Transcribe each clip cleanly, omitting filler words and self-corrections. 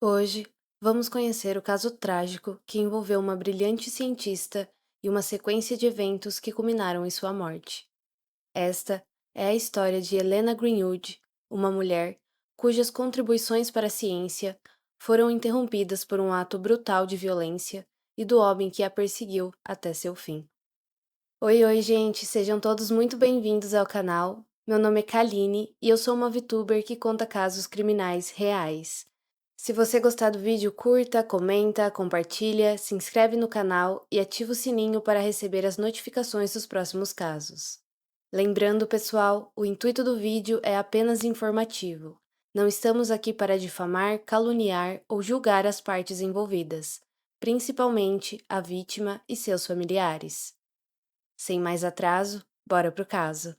Hoje, vamos conhecer o caso trágico que envolveu uma brilhante cientista e uma sequência de eventos que culminaram em sua morte. Esta é a história de Helena Greenwood, uma mulher cujas contribuições para a ciência foram interrompidas por um ato brutal de violência e do homem que a perseguiu até seu fim. Oi, gente, sejam todos muito bem-vindos ao canal. Meu nome é Kaline e eu sou uma VTuber que conta casos criminais reais. Se você gostar do vídeo, curta, comenta, compartilha, se inscreve no canal e ativa o sininho para receber as notificações dos próximos casos. Lembrando, pessoal, o intuito do vídeo é apenas informativo. Não estamos aqui para difamar, caluniar ou julgar as partes envolvidas, principalmente a vítima e seus familiares. Sem mais atraso, bora pro caso.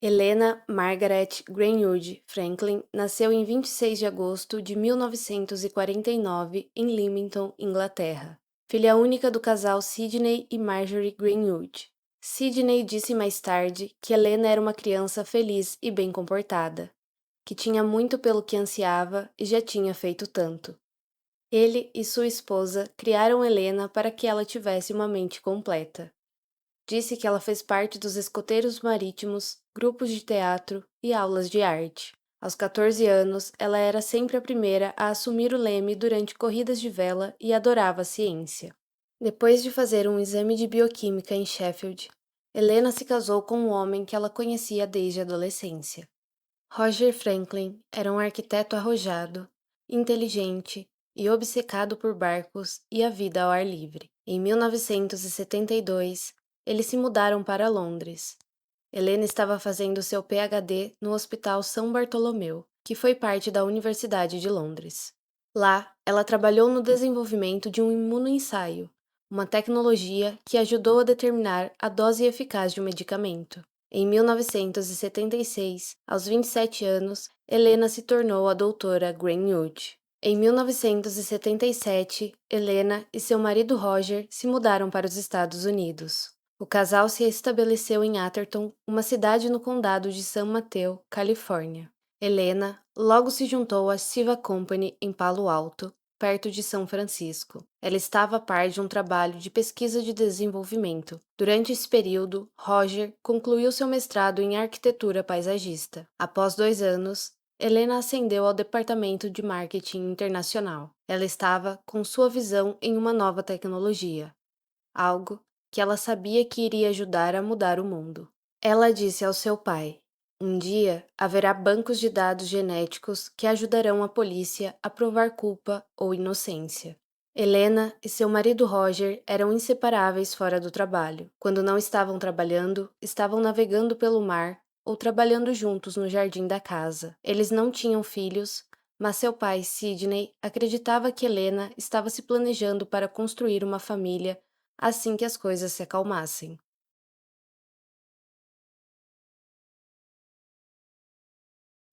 Helena Margaret Greenwood Franklin nasceu em 26 de agosto de 1949 em Leamington, Inglaterra. Filha única do casal Sidney e Marjorie Greenwood. Sidney disse mais tarde que Helena era uma criança feliz e bem comportada, que tinha muito pelo que ansiava e já tinha feito tanto. Ele e sua esposa criaram Helena para que ela tivesse uma mente completa. Disse que ela fez parte dos escoteiros marítimos, grupos de teatro e aulas de arte. Aos 14 anos, ela era sempre a primeira a assumir o leme durante corridas de vela e adorava a ciência. Depois de fazer um exame de bioquímica em Sheffield, Helena se casou com um homem que ela conhecia desde a adolescência. Roger Franklin era um arquiteto arrojado, inteligente e obcecado por barcos e a vida ao ar livre. Em 1972, eles se mudaram para Londres. Helena estava fazendo seu PhD no Hospital São Bartolomeu, que foi parte da Universidade de Londres. Lá, ela trabalhou no desenvolvimento de um imunoensaio, uma tecnologia que ajudou a determinar a dose eficaz de um medicamento. Em 1976, aos 27 anos, Helena se tornou a doutora Greenwood. Em 1977, Helena e seu marido Roger se mudaram para os Estados Unidos. O casal se estabeleceu em Atherton, uma cidade no condado de San Mateo, Califórnia. Helena logo se juntou à Siva Company em Palo Alto, perto de São Francisco. Ela estava a par de um trabalho de pesquisa de desenvolvimento. Durante esse período, Roger concluiu seu mestrado em arquitetura paisagista. Após 2 anos, Helena ascendeu ao departamento de marketing internacional. Ela estava com sua visão em uma nova tecnologia, algo que ela sabia que iria ajudar a mudar o mundo. Ela disse ao seu pai: um dia haverá bancos de dados genéticos que ajudarão a polícia a provar culpa ou inocência. Helena e seu marido Roger eram inseparáveis fora do trabalho. Quando não estavam trabalhando, estavam navegando pelo mar ou trabalhando juntos no jardim da casa. Eles não tinham filhos, mas seu pai, Sidney, acreditava que Helena estava se planejando para construir uma família assim que as coisas se acalmassem.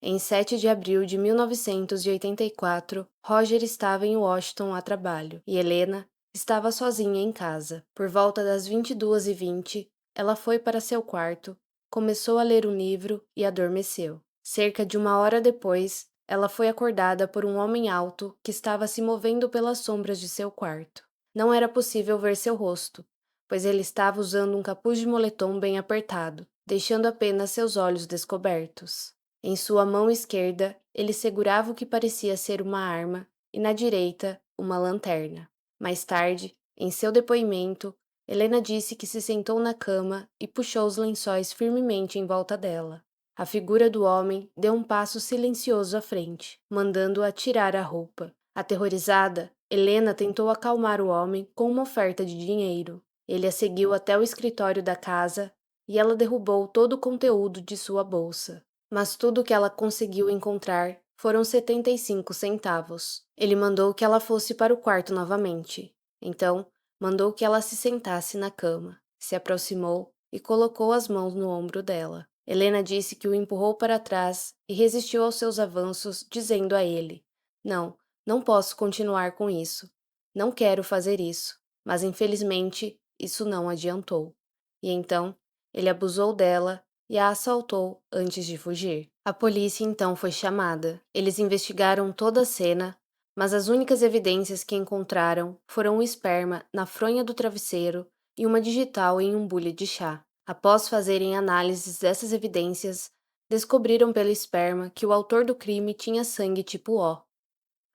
Em 7 de abril de 1984, Roger estava em Washington a trabalho e Helena estava sozinha em casa. Por volta das 22h20, ela foi para seu quarto, começou a ler um livro e adormeceu. Cerca de 1 hora depois, ela foi acordada por um homem alto que estava se movendo pelas sombras de seu quarto. Não era possível ver seu rosto, pois ele estava usando um capuz de moletom bem apertado, deixando apenas seus olhos descobertos. Em sua mão esquerda, ele segurava o que parecia ser uma arma e na direita, uma lanterna. Mais tarde, em seu depoimento, Helena disse que se sentou na cama e puxou os lençóis firmemente em volta dela. A figura do homem deu um passo silencioso à frente, mandando-a tirar a roupa. Aterrorizada, Helena tentou acalmar o homem com uma oferta de dinheiro. Ele a seguiu até o escritório da casa e ela derrubou todo o conteúdo de sua bolsa. Mas tudo o que ela conseguiu encontrar foram 75 centavos. Ele mandou que ela fosse para o quarto novamente. Então, mandou que ela se sentasse na cama, se aproximou e colocou as mãos no ombro dela. Helena disse que o empurrou para trás e resistiu aos seus avanços, dizendo a ele: Não, não posso continuar com isso. Não quero fazer isso. Mas infelizmente, isso não adiantou. E então, ele abusou dela e a assaltou antes de fugir. A polícia então foi chamada. Eles investigaram toda a cena, mas as únicas evidências que encontraram foram o esperma na fronha do travesseiro e uma digital em um bule de chá. Após fazerem análises dessas evidências, descobriram pelo esperma que o autor do crime tinha sangue tipo O.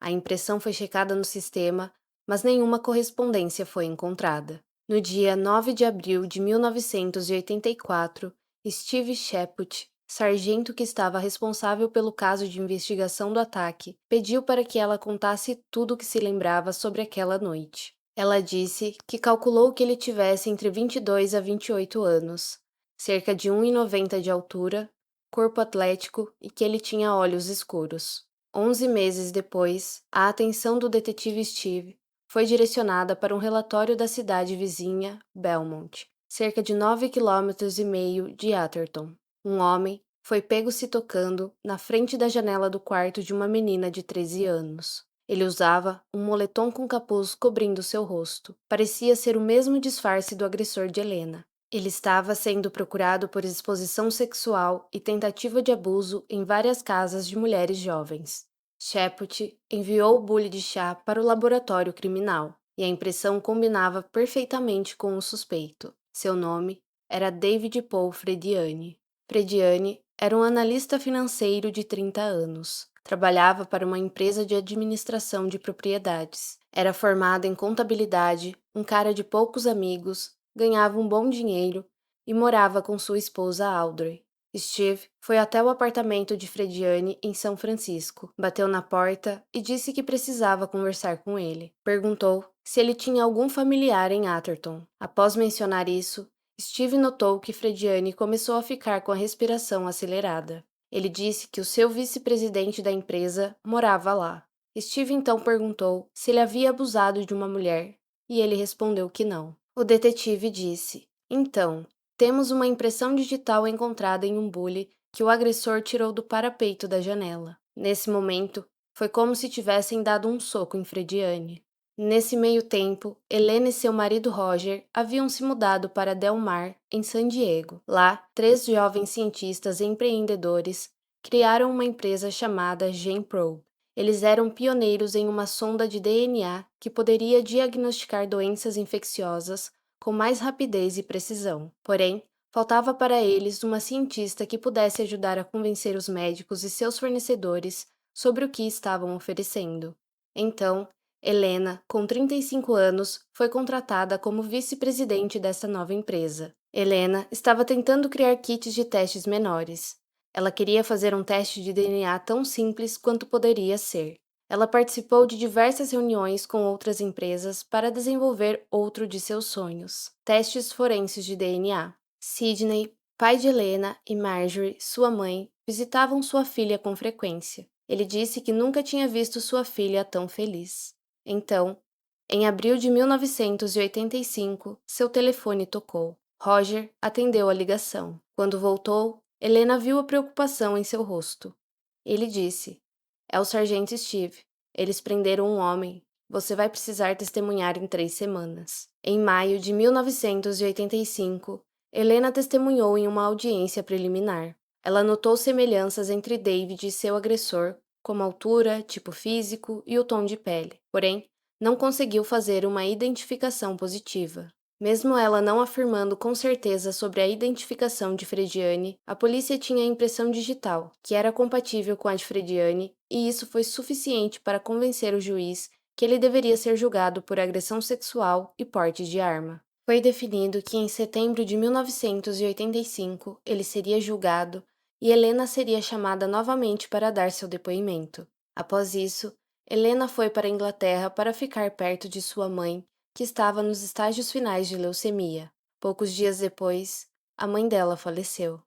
A impressão foi checada no sistema, mas nenhuma correspondência foi encontrada. No dia 9 de abril de 1984, Steve Sheput, sargento que estava responsável pelo caso de investigação do ataque, pediu para que ela contasse tudo o que se lembrava sobre aquela noite. Ela disse que calculou que ele tivesse entre 22 a 28 anos, cerca de 1,90 de altura, corpo atlético e que ele tinha olhos escuros. 11 meses depois, a atenção do detetive Steve foi direcionada para um relatório da cidade vizinha, Belmont, cerca de 9,5 km de Atherton. Um homem foi pego se tocando na frente da janela do quarto de uma menina de 13 anos. Ele usava um moletom com capuz cobrindo seu rosto. Parecia ser o mesmo disfarce do agressor de Helena. Ele estava sendo procurado por exposição sexual e tentativa de abuso em várias casas de mulheres jovens. Sheput enviou o bule de chá para o laboratório criminal, e a impressão combinava perfeitamente com o suspeito. Seu nome era David Paul Frediani. Frediani era um analista financeiro de 30 anos. Trabalhava para uma empresa de administração de propriedades. Era formado em contabilidade, um cara de poucos amigos, ganhava um bom dinheiro e morava com sua esposa Audrey. Steve foi até o apartamento de Frediani em São Francisco, bateu na porta e disse que precisava conversar com ele. Perguntou se ele tinha algum familiar em Atherton. Após mencionar isso, Steve notou que Frediani começou a ficar com a respiração acelerada. Ele disse que o seu vice-presidente da empresa morava lá. Steve então perguntou se ele havia abusado de uma mulher, e ele respondeu que não. O detetive disse: Então, temos uma impressão digital encontrada em um bule que o agressor tirou do parapeito da janela. Nesse momento, foi como se tivessem dado um soco em Frediani. Nesse meio tempo, Helena e seu marido Roger haviam se mudado para Del Mar, em San Diego. Lá, 3 jovens cientistas e empreendedores criaram uma empresa chamada GenProbe. Eles eram pioneiros em uma sonda de DNA que poderia diagnosticar doenças infecciosas com mais rapidez e precisão. Porém, faltava para eles uma cientista que pudesse ajudar a convencer os médicos e seus fornecedores sobre o que estavam oferecendo. Então, Helena, com 35 anos, foi contratada como vice-presidente dessa nova empresa. Helena estava tentando criar kits de testes menores. Ela queria fazer um teste de DNA tão simples quanto poderia ser. Ela participou de diversas reuniões com outras empresas para desenvolver outro de seus sonhos: testes forenses de DNA. Sidney, pai de Helena, e Marjorie, sua mãe, visitavam sua filha com frequência. Ele disse que nunca tinha visto sua filha tão feliz. Então, em abril de 1985, seu telefone tocou. Roger atendeu a ligação. Quando voltou, Helena viu a preocupação em seu rosto. Ele disse: É o sargento Steve. Eles prenderam um homem. Você vai precisar testemunhar em 3 semanas. Em maio de 1985, Helena testemunhou em uma audiência preliminar. Ela notou semelhanças entre David e seu agressor, como altura, tipo físico e o tom de pele. Porém, não conseguiu fazer uma identificação positiva. Mesmo ela não afirmando com certeza sobre a identificação de Frediani, a polícia tinha a impressão digital, que era compatível com a de Frediani, e isso foi suficiente para convencer o juiz que ele deveria ser julgado por agressão sexual e porte de arma. Foi definido que em setembro de 1985 ele seria julgado e Helena seria chamada novamente para dar seu depoimento. Após isso, Helena foi para a Inglaterra para ficar perto de sua mãe, que estava nos estágios finais de leucemia. Poucos dias depois, a mãe dela faleceu.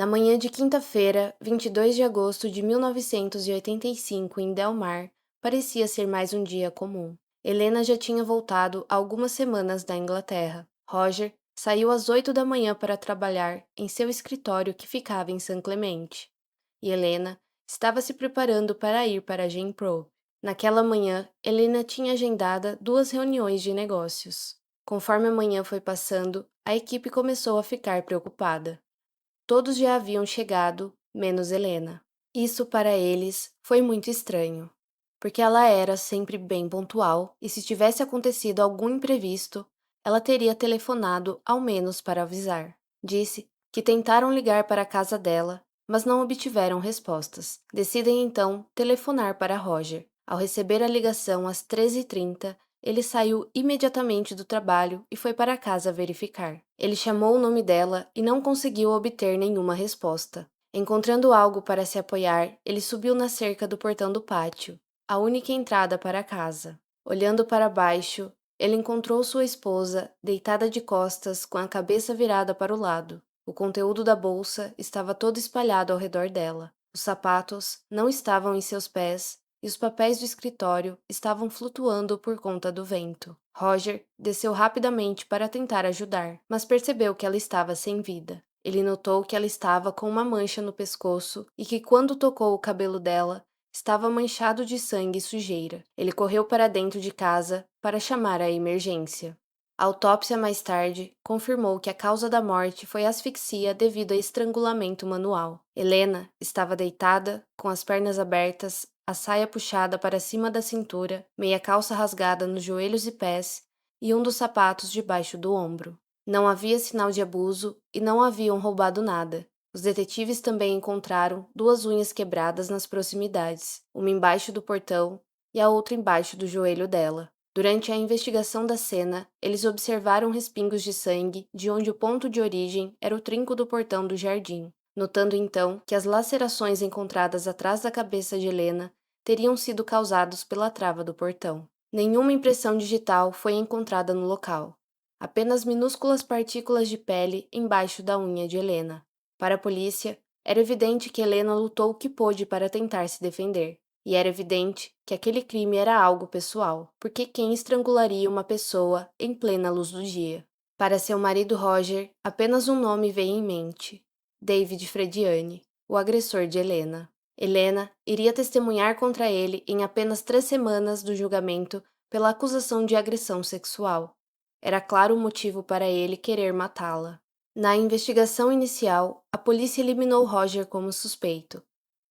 Na manhã de quinta-feira, 22 de agosto de 1985, em Del Mar, parecia ser mais um dia comum. Helena já tinha voltado há algumas semanas da Inglaterra. Roger saiu às 8 da manhã para trabalhar em seu escritório que ficava em San Clemente. E Helena estava se preparando para ir para Jane Pro. Naquela manhã, Helena tinha agendada 2 reuniões de negócios. Conforme a manhã foi passando, a equipe começou a ficar preocupada. Todos já haviam chegado, menos Helena. Isso para eles foi muito estranho, porque ela era sempre bem pontual e se tivesse acontecido algum imprevisto, ela teria telefonado ao menos para avisar. Disse que tentaram ligar para a casa dela, mas não obtiveram respostas. Decidem então telefonar para Roger. Ao receber a ligação às 13h30, ele saiu imediatamente do trabalho e foi para casa verificar. Ele chamou o nome dela e não conseguiu obter nenhuma resposta. Encontrando algo para se apoiar, ele subiu na cerca do portão do pátio, a única entrada para a casa. Olhando para baixo, ele encontrou sua esposa deitada de costas, com a cabeça virada para o lado. O conteúdo da bolsa estava todo espalhado ao redor dela. Os sapatos não estavam em seus pés e os papéis do escritório estavam flutuando por conta do vento. Roger desceu rapidamente para tentar ajudar, mas percebeu que ela estava sem vida. Ele notou que ela estava com uma mancha no pescoço e que, quando tocou o cabelo dela, estava manchado de sangue e sujeira. Ele correu para dentro de casa para chamar a emergência. A autópsia mais tarde confirmou que a causa da morte foi asfixia devido a estrangulamento manual. Helena estava deitada, com as pernas abertas, a saia puxada para cima da cintura, meia calça rasgada nos joelhos e pés e um dos sapatos debaixo do ombro. Não havia sinal de abuso e não haviam roubado nada. Os detetives também encontraram 2 unhas quebradas nas proximidades, uma embaixo do portão e a outra embaixo do joelho dela. Durante a investigação da cena, eles observaram respingos de sangue de onde o ponto de origem era o trinco do portão do jardim, notando então que as lacerações encontradas atrás da cabeça de Helena teriam sido causados pela trava do portão. Nenhuma impressão digital foi encontrada no local. Apenas minúsculas partículas de pele embaixo da unha de Helena. Para a polícia, era evidente que Helena lutou o que pôde para tentar se defender. E era evidente que aquele crime era algo pessoal, porque quem estrangularia uma pessoa em plena luz do dia? Para seu marido Roger, apenas um nome veio em mente: David Frediani, o agressor de Helena. Helena iria testemunhar contra ele em apenas 3 semanas do julgamento pela acusação de agressão sexual. Era claro o motivo para ele querer matá-la. Na investigação inicial, a polícia eliminou Roger como suspeito.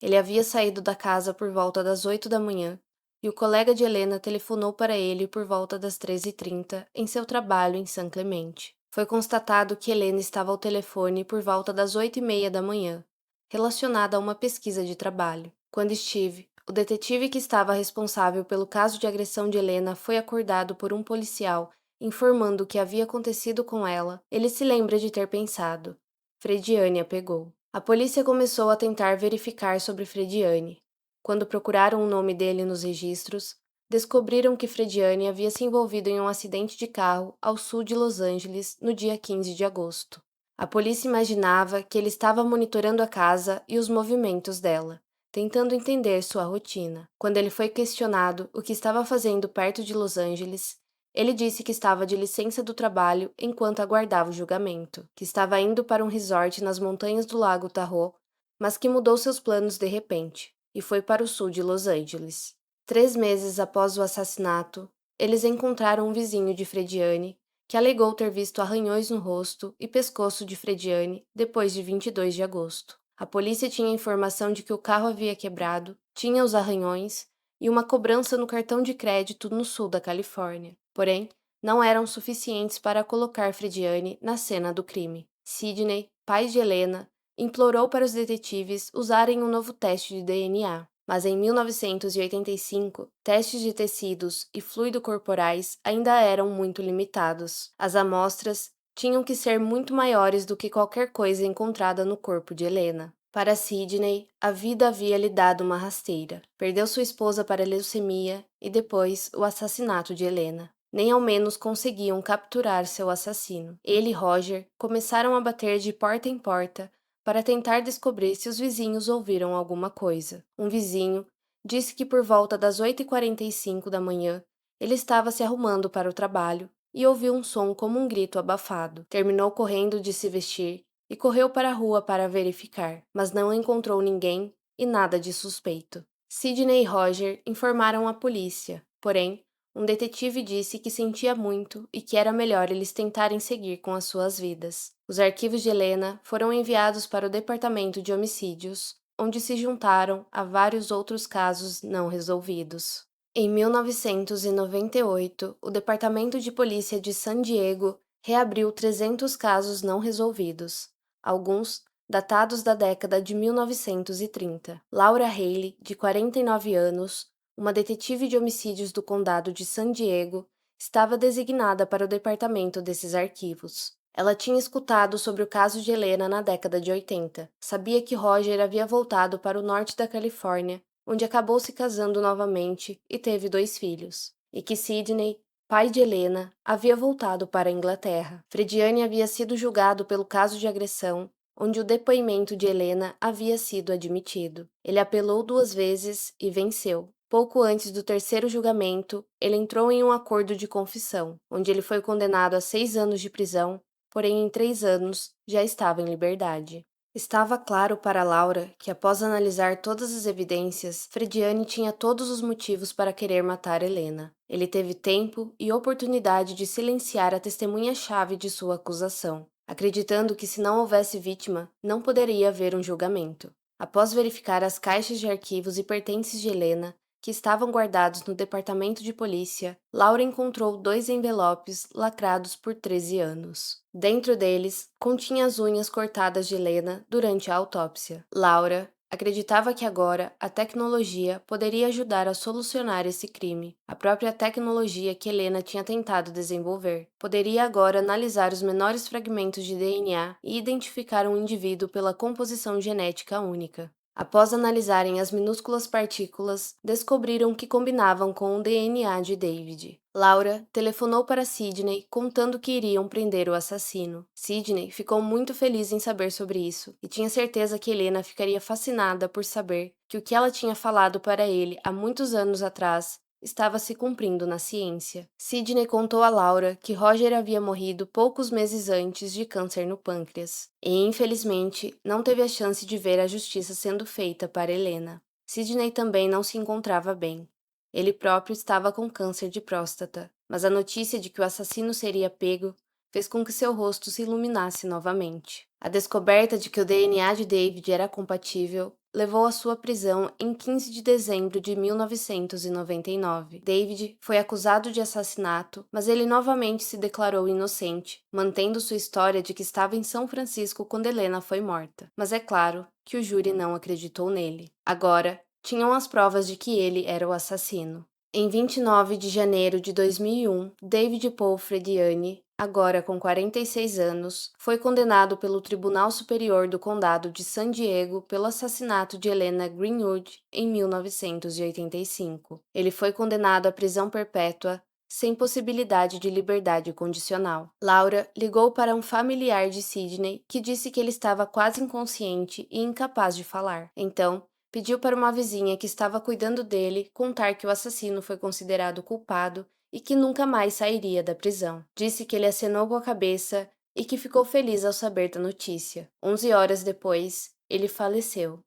Ele havia saído da casa por volta das 8 da manhã e o colega de Helena telefonou para ele por volta das 13h30 em seu trabalho em San Clemente. Foi constatado que Helena estava ao telefone por volta das 8h30 da manhã, relacionada a uma pesquisa de trabalho. Quando Steve, o detetive que estava responsável pelo caso de agressão de Helena, foi acordado por um policial informando o que havia acontecido com ela, ele se lembra de ter pensado: Frediani a pegou. A polícia começou a tentar verificar sobre Frediani. Quando procuraram o nome dele nos registros, descobriram que Frediani havia se envolvido em um acidente de carro ao sul de Los Angeles no dia 15 de agosto. A polícia imaginava que ele estava monitorando a casa e os movimentos dela, tentando entender sua rotina. Quando ele foi questionado o que estava fazendo perto de Los Angeles, ele disse que estava de licença do trabalho enquanto aguardava o julgamento, que estava indo para um resort nas montanhas do Lago Tahoe, mas que mudou seus planos de repente e foi para o sul de Los Angeles. 3 meses após o assassinato, eles encontraram um vizinho de Frediani que alegou ter visto arranhões no rosto e pescoço de Frediani depois de 22 de agosto. A polícia tinha informação de que o carro havia quebrado, tinha os arranhões e uma cobrança no cartão de crédito no sul da Califórnia. Porém, não eram suficientes para colocar Frediani na cena do crime. Sidney, pai de Helena, implorou para os detetives usarem um novo teste de DNA. Mas em 1985, testes de tecidos e fluido corporais ainda eram muito limitados. As amostras tinham que ser muito maiores do que qualquer coisa encontrada no corpo de Helena. Para Sidney, a vida havia lhe dado uma rasteira. Perdeu sua esposa para a leucemia e depois o assassinato de Helena. Nem ao menos conseguiam capturar seu assassino. Ele e Roger começaram a bater de porta em porta, para tentar descobrir se os vizinhos ouviram alguma coisa. Um vizinho disse que por volta das 8h45 da manhã, ele estava se arrumando para o trabalho e ouviu um som como um grito abafado. Terminou correndo de se vestir e correu para a rua para verificar, mas não encontrou ninguém e nada de suspeito. Sidney e Roger informaram a polícia, porém, um detetive disse que sentia muito e que era melhor eles tentarem seguir com as suas vidas. Os arquivos de Helena foram enviados para o Departamento de Homicídios, onde se juntaram a vários outros casos não resolvidos. Em 1998, o Departamento de Polícia de San Diego reabriu 300 casos não resolvidos, alguns datados da década de 1930. Laura Haley, de 49 anos, uma detetive de homicídios do condado de San Diego, estava designada para o departamento desses arquivos. Ela tinha escutado sobre o caso de Helena na década de 80. Sabia que Roger havia voltado para o norte da Califórnia, onde acabou se casando novamente e teve 2 filhos, e que Sidney, pai de Helena, havia voltado para a Inglaterra. Frediani havia sido julgado pelo caso de agressão, onde o depoimento de Helena havia sido admitido. Ele apelou 2 vezes e venceu. Pouco antes do terceiro julgamento, ele entrou em um acordo de confissão, onde ele foi condenado a 6 anos de prisão, porém em 3 anos já estava em liberdade. Estava claro para Laura que, após analisar todas as evidências, Frediani tinha todos os motivos para querer matar Helena. Ele teve tempo e oportunidade de silenciar a testemunha-chave de sua acusação, acreditando que se não houvesse vítima, não poderia haver um julgamento. Após verificar as caixas de arquivos e pertences de Helena, que estavam guardados no departamento de polícia, Laura encontrou 2 envelopes lacrados por 13 anos. Dentro deles, continha as unhas cortadas de Helena durante a autópsia. Laura acreditava que agora a tecnologia poderia ajudar a solucionar esse crime. A própria tecnologia que Helena tinha tentado desenvolver poderia agora analisar os menores fragmentos de DNA e identificar um indivíduo pela composição genética única. Após analisarem as minúsculas partículas, descobriram que combinavam com o DNA de David. Laura telefonou para Sidney contando que iriam prender o assassino. Sidney ficou muito feliz em saber sobre isso e tinha certeza que Helena ficaria fascinada por saber que o que ela tinha falado para ele há muitos anos atrás estava se cumprindo na ciência. Sidney contou a Laura que Roger havia morrido poucos meses antes de câncer no pâncreas e, infelizmente, não teve a chance de ver a justiça sendo feita para Helena. Sidney também não se encontrava bem. Ele próprio estava com câncer de próstata, mas a notícia de que o assassino seria pego fez com que seu rosto se iluminasse novamente. A descoberta de que o DNA de David era compatível levou à sua prisão em 15 de dezembro de 1999. David foi acusado de assassinato, mas ele novamente se declarou inocente, mantendo sua história de que estava em São Francisco quando Helena foi morta. Mas é claro que o júri não acreditou nele. Agora, tinham as provas de que ele era o assassino. Em 29 de janeiro de 2001, David Paul Frediani, agora com 46 anos, foi condenado pelo Tribunal Superior do Condado de San Diego pelo assassinato de Helena Greenwood em 1985. Ele foi condenado à prisão perpétua, sem possibilidade de liberdade condicional. Laura ligou para um familiar de Sidney que disse que ele estava quase inconsciente e incapaz de falar. Então, pediu para uma vizinha que estava cuidando dele contar que o assassino foi considerado culpado e que nunca mais sairia da prisão. Disse que ele acenou com a cabeça e que ficou feliz ao saber da notícia. 11 horas depois, ele faleceu,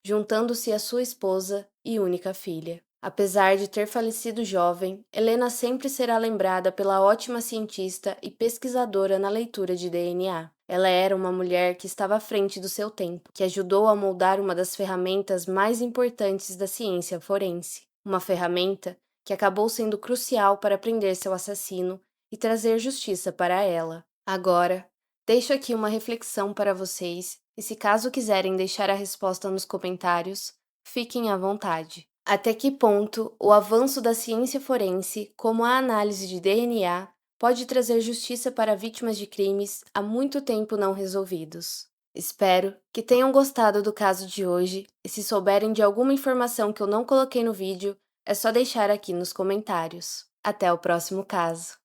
juntando-se à sua esposa e única filha. Apesar de ter falecido jovem, Helena sempre será lembrada pela ótima cientista e pesquisadora na leitura de DNA. Ela era uma mulher que estava à frente do seu tempo, que ajudou a moldar uma das ferramentas mais importantes da ciência forense. Uma ferramenta que acabou sendo crucial para prender seu assassino e trazer justiça para ela. Agora, deixo aqui uma reflexão para vocês e, se caso quiserem deixar a resposta nos comentários, fiquem à vontade. Até que ponto o avanço da ciência forense, como a análise de DNA, pode trazer justiça para vítimas de crimes há muito tempo não resolvidos? Espero que tenham gostado do caso de hoje e, se souberem de alguma informação que eu não coloquei no vídeo, é só deixar aqui nos comentários. Até o próximo caso!